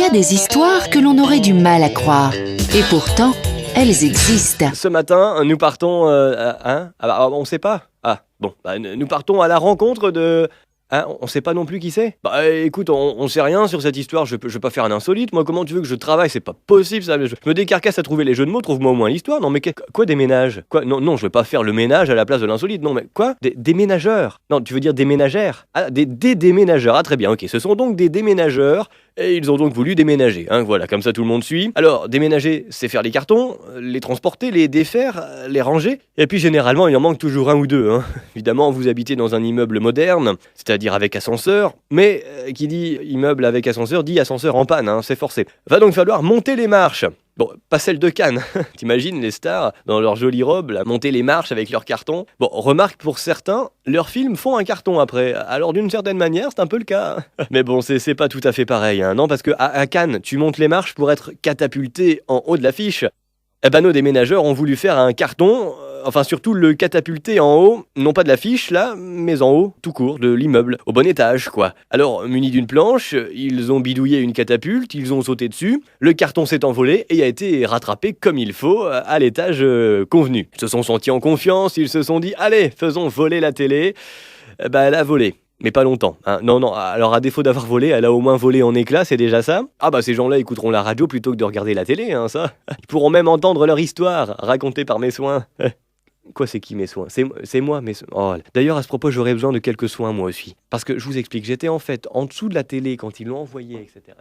y a des histoires que l'on aurait du mal à croire. Et pourtant, elles existent. Ce matin, nous partons... on sait pas. Nous partons à la rencontre de... on sait pas non plus qui c'est. Écoute, on sait rien sur cette histoire, je peux pas faire un insolite, moi comment tu veux que je travaille, c'est pas possible ça, je me décarcasse à trouver les jeux de mots, trouve-moi au moins l'histoire, non mais quoi des ménages? Quoi, non, je vais pas faire le ménage à la place de l'insolite, non mais quoi? Des ménageurs? Non, tu veux dire des ménagères? Des déménageurs, très bien, ok, ce sont donc des déménageurs, et ils ont donc voulu déménager, voilà, comme ça tout le monde suit. Alors, déménager, c'est faire les cartons, les transporter, les défaire, les ranger, et puis généralement il en manque toujours un ou deux, Évidemment, vous habitez dans un immeuble moderne, c'est-à-dire avec ascenseur, mais qui dit immeuble avec ascenseur dit ascenseur en panne, c'est forcé. Va donc falloir monter les marches. Bon, pas celle de Cannes. T'imagines les stars dans leurs jolies robes, là, monter les marches avec leurs cartons. Bon, remarque pour certains, leurs films font un carton après. Alors d'une certaine manière, c'est un peu le cas. Mais bon, c'est pas tout à fait pareil, non, parce que à Cannes, tu montes les marches pour être catapulté en haut de l'affiche. Nos déménageurs ont voulu faire un carton, surtout le catapulter en haut, non pas de l'affiche là, mais en haut, tout court, de l'immeuble, au bon étage quoi. Alors, munis d'une planche, ils ont bidouillé une catapulte, ils ont sauté dessus, le carton s'est envolé et a été rattrapé comme il faut à l'étage convenu. Ils se sont sentis en confiance, ils se sont dit, allez, faisons voler la télé. Elle a volé. Mais pas longtemps. Non, alors à défaut d'avoir volé, elle a au moins volé en éclats, c'est déjà ça. Ces gens-là écouteront la radio plutôt que de regarder la télé, ça. Ils pourront même entendre leur histoire, racontée par mes soins. Quoi, c'est qui mes soins? C'est moi, mes soins. Oh. D'ailleurs, à ce propos, j'aurais besoin de quelques soins, moi aussi. Parce que, je vous explique, j'étais en fait en dessous de la télé quand ils l'ont envoyé, etc.